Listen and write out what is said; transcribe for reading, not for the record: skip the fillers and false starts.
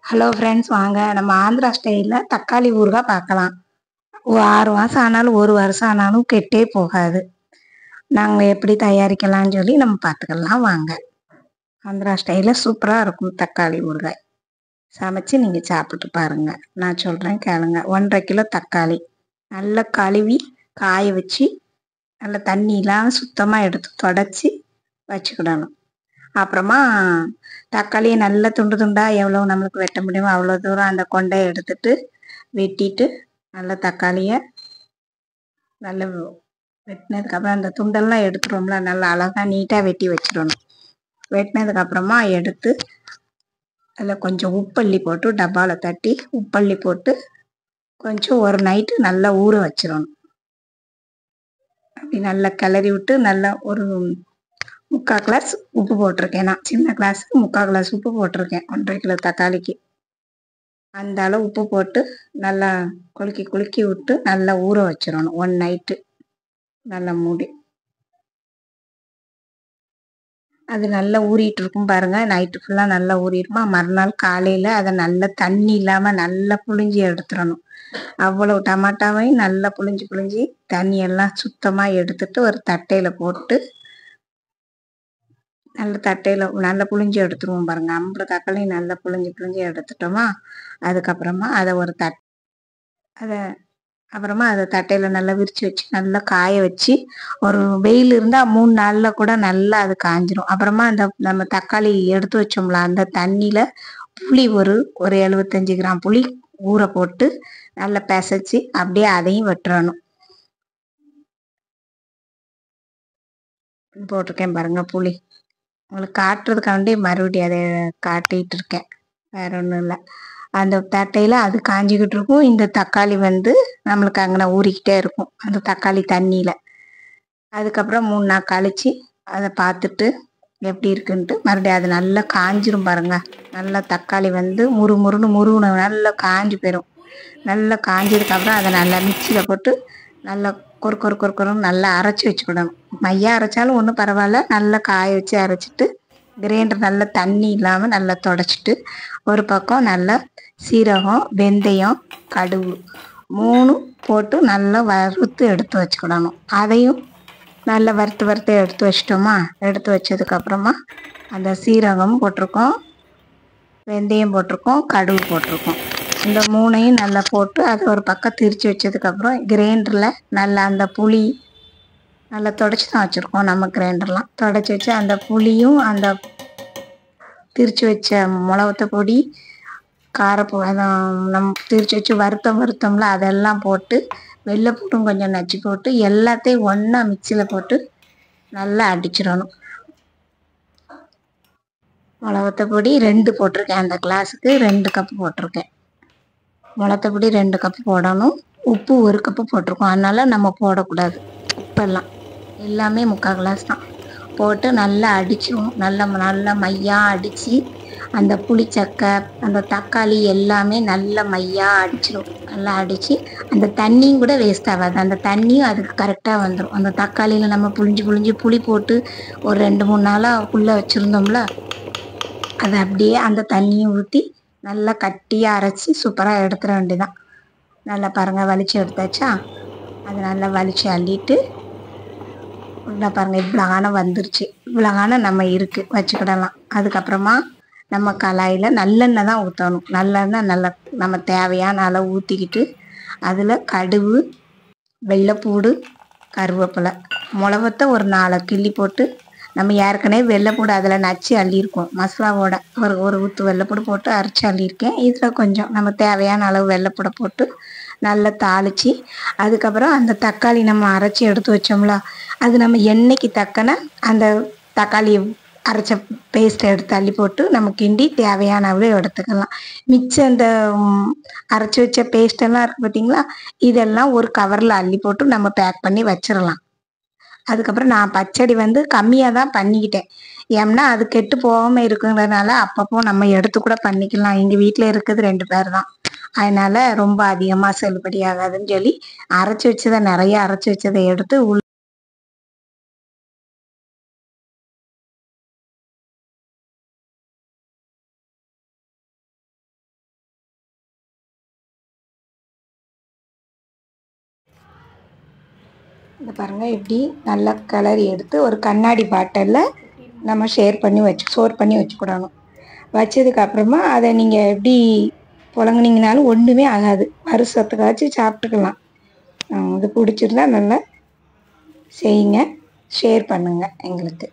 Hello friends, வாங்க நம்ம ஆந்திரா ஸ்டைலில் தக்காளி ஊறுகாய் பார்க்கலாம். 6 மாதம் ஆனாலும் 1 வருஷம் ஆனாலும் கெட்டே போகாது. நாங்கள் எப்படி தயாரிக்கலாம்னு சொல்லி நம்ம பார்த்துக்கலாம் வாங்க. ஆந்திரா ஸ்டைலில் சூப்பராக இருக்கும் தக்காளி ஊறுகாய். சமைச்சு நீங்கள் சாப்பிட்டு பாருங்கள். நான் சொல்கிறேன் கேளுங்க. 1.5 கிலோ தக்காளி நல்லா கழுவி காய வச்சு நல்லா தண்ணியெலாம் சுத்தமாக எடுத்து தொடச்சி வச்சுக்கிடணும். அப்புறமா தக்காளியை நல்லா துண்டு துண்டாக எவ்வளோ நம்மளுக்கு வெட்ட முடியுமோ அவ்வளோ தூரம் அந்த கொண்டையை எடுத்துட்டு வெட்டிட்டு நல்லா தக்காளியை நல்லா வெட்டினதுக்கப்புறம் அந்த துண்டெல்லாம் எடுத்துருவோம்ல, நல்லா அழகாக நீட்டாக வெட்டி வச்சிடணும். வெட்டினதுக்கப்புறமா எடுத்து அதில் கொஞ்சம் உப்பள்ளி போட்டு டப்பாவில் தட்டி உப்பள்ளி போட்டு கொஞ்சம் ஒரு நைட்டு நல்லா ஊற வச்சிடணும். அப்படி நல்லா கிளறி விட்டு நல்லா ஒரு 3/4 கிளாஸ் உப்பு போட்டிருக்கேன். நான் சின்ன கிளாஸுக்கு 3/4 கிளாஸ் உப்பு போட்டிருக்கேன் 1.5 கிலோ தக்காளிக்கு. அந்த அளவு உப்பு போட்டு நல்லா குலுக்கி விட்டு நல்லா ஊற வச்சிடணும் 1 நைட்டு. நல்லா மூடி அது நல்லா ஊறிட்டு இருக்கும் பாருங்கள். நைட்டு ஃபுல்லாக நல்லா ஊறிடுமா. மறுநாள் காலையில் அதை நல்லா தண்ணி இல்லாமல் நல்லா புழிஞ்சி எடுத்துடணும். அவ்வளோ டமாட்டாவையும் நல்லா புழிஞ்சி தண்ணியெல்லாம் சுத்தமாக எடுத்துட்டு ஒரு தட்டையில் போட்டு நல்ல தட்டையில் நல்லா புழிஞ்சி எடுத்துருவோம் பாருங்கள். 50 தக்காளியும் நல்லா புழிஞ்சி எடுத்துட்டோமா. அதுக்கப்புறமா அதை அதை தட்டையில் நல்லா விரித்து வச்சு நல்லா காய வச்சு ஒரு வெயில் இருந்தால் 3 நாளில் கூட நல்லா அது காஞ்சிரும். அப்புறமா அந்த நம்ம தக்காளி எடுத்து வச்சோம்ல அந்த தண்ணியில் புளி ஒரு 75 கிராம் புளி ஊற போட்டு நல்லா பிசைச்சி அப்படியே அதையும் வெட்டுறணும். போட்டிருக்கேன் பாருங்கள் புளி. உங்களுக்கு காட்டுறதுக்காண்டி மறுபடியும் அதை காட்டிகிட்டு இருக்கேன், வேற ஒன்றும் இல்லை. அந்த தட்டையில் அது காஞ்சிக்கிட்டு இருக்கும். இந்த தக்காளி நம்மளுக்கு அங்கே ஊறிக்கிட்டே இருக்கும் அந்த தக்காளி தண்ணியில். அதுக்கப்புறம் 3 நாள் கழித்து அதை பார்த்துட்டு எப்படி இருக்குன்ட்டு மறுபடியும் அது நல்லா காஞ்சிரும் பாருங்கள். நல்லா தக்காளி முறுமுறுன்னு நல்லா காஞ்சி போயிடும். நல்லா காஞ்சதுக்கப்புறம் அதை நல்லா மிக்சியில் போட்டு நல்லா கொருன்னு நல்லா அரைச்சி வச்சுக்கிடணும். மையாக அரைச்சாலும் ஒன்றும் பரவாயில்ல. நல்லா காய வச்சு அரைச்சிட்டு கிரைண்டர் நல்லா தண்ணி இல்லாமல் நல்லா தொடச்சிட்டு ஒரு பக்கம் நல்லா சீரகம், வெந்தயம், கடுகு 3 போட்டு நல்லா வறுத்து எடுத்து வச்சுக்கிடணும். அதையும் நல்லா வறுத்து எடுத்து வச்சிட்டோமா. எடுத்து வச்சதுக்கப்புறமா அந்த சீரகம் போட்டிருக்கோம், வெந்தயம் போட்டிருக்கோம், கடுகு போட்டிருக்கோம். இந்த 3ஐயும் நல்லா போட்டு அதை ஒரு பக்கம் திரித்து வச்சதுக்கப்புறம் கிரைண்டரில் நல்லா அந்த புளி நல்லா தொடச்சி தான் வச்சுருக்கோம். நம்ம கிரைண்டர்லாம் தொடச்சி வச்சு அந்த புளியும் அந்த திரித்து வச்ச மிளகுத்த பொடி, காரப்பொ நம்ம திரித்து வச்சு வருத்தம்ல அதெல்லாம் போட்டு வெள்ளைப்பூண்டும் கொஞ்சம் நச்சு போட்டு எல்லாத்தையும் ஒன்றா மிக்சியில் போட்டு நல்லா அடிச்சிடணும். மிளகுத்த பொடி 2 போட்டிருக்கேன். அந்த கிளாஸுக்கு 2 கப்பு போட்டிருக்கேன். மிளகுத்த பொடி 2 கப்பு போடணும். உப்பு 1 கப்பு போட்டிருக்கோம். அதனால் நம்ம போடக்கூடாது. உப்பெல்லாம் எல்லாமே 3/4 கிளாஸ் தான் போட்டு நல்லா அடிச்சிடுவோம். நல்லா மையாக அடித்து அந்த புளிச்சக்கை அந்த தக்காளி எல்லாமே நல்ல மையாக அடிச்சிடும். நல்லா அடித்து அந்த தண்ணியும் கூட வேஸ்ட் ஆகாது. அந்த தண்ணியும் அதுக்கு கரெக்டாக வந்துடும். அந்த தக்காளியில் நம்ம புளிஞ்சு புளி போட்டு ஒரு 2-3 நாளாக உள்ளே வச்சுருந்தோம்ல, அதை அப்படியே அந்த தண்ணியை ஊற்றி நல்லா கட்டியாக அரைச்சி சூப்பராக எடுத்துட வேண்டியதான். நல்லா பாருங்கள், வலிச்சு எடுத்தாச்சா. அதை நல்லா வலிச்சு அள்ளிட்டு உள்ள பாருங்கள் இவ்வளோ வந்துருச்சு. இவ்வளோ நம்ம இருக்குது வச்சுக்கிடலாம். அதுக்கப்புறமா நம்ம கடாயில் நல்லெண்ணெய் தான் ஊற்றணும். நல்லெண்ணெய் நல்லா நம்ம தேவையான அளவு ஊற்றிக்கிட்டு அதில் கடுகு, வெள்ளைப்பூடு, கருவேப்பிலை, மிளகத்தை ஒரு 4 கிள்ளி போட்டு நம்ம ஏற்கனவே வெள்ளைப்பூடு அதில் நச்சு அள்ளியிருக்கோம். மசாலாவோட ஒரு ஊற்று வெள்ளைப்பூடு போட்டு அரைச்சி அள்ளியிருக்கேன். இதில் கொஞ்சம் நம்ம தேவையான அளவு வெள்ளைப்பூடை போட்டு நல்லா தாளித்து அதுக்கப்புறம் அந்த தக்காளி நம்ம அரைச்சி எடுத்து வச்சோம்ல, அது நம்ம எண்ணெய்க்கு தக்கன அந்த தக்காளி அரைச்ச பேஸ்ட்டை எடுத்து அள்ளி போட்டு நம்ம கிண்டி தேவையான அளவு எடுத்துக்கலாம். மிச்சம் இந்த அரைச்சி வச்ச பேஸ்ட்டெல்லாம் இருக்குது பார்த்திங்களா, இதெல்லாம் ஒரு கவரில் அள்ளி போட்டு நம்ம பேக் பண்ணி வச்சிடலாம். அதுக்கப்புறம் நான் பச்சடி கம்மியாக தான் பண்ணிக்கிட்டேன். ஏன்னா அது கெட்டு போகாமல் இருக்குங்கிறதுனால அப்பப்போ நம்ம எடுத்து கூட பண்ணிக்கலாம். எங்கள் வீட்டில் இருக்கிறது 2 பேர் தான். அதனால் ரொம்ப அதிகமாக செல்லுபடி ஆகாதுன்னு சொல்லி நிறைய அரைச்சி வச்சதை எடுத்து இந்த பாருங்கள் இப்படி நல்லா கிளறி எடுத்து ஒரு கண்ணாடி பாட்டிலில் நம்ம ஸ்டோர் பண்ணி வச்சுக்கிடணும். வச்சதுக்கப்புறமா அதை நீங்கள் எப்படி புழங்குனீங்கனாலும் ஒன்றுமே ஆகாது. வருஷத்துக்காச்சும் சாப்பிட்டுக்கலாம். இது பிடிச்சிருந்தா நல்லா செய்யுங்க, ஷேர் பண்ணுங்கள் எங்களுக்கு.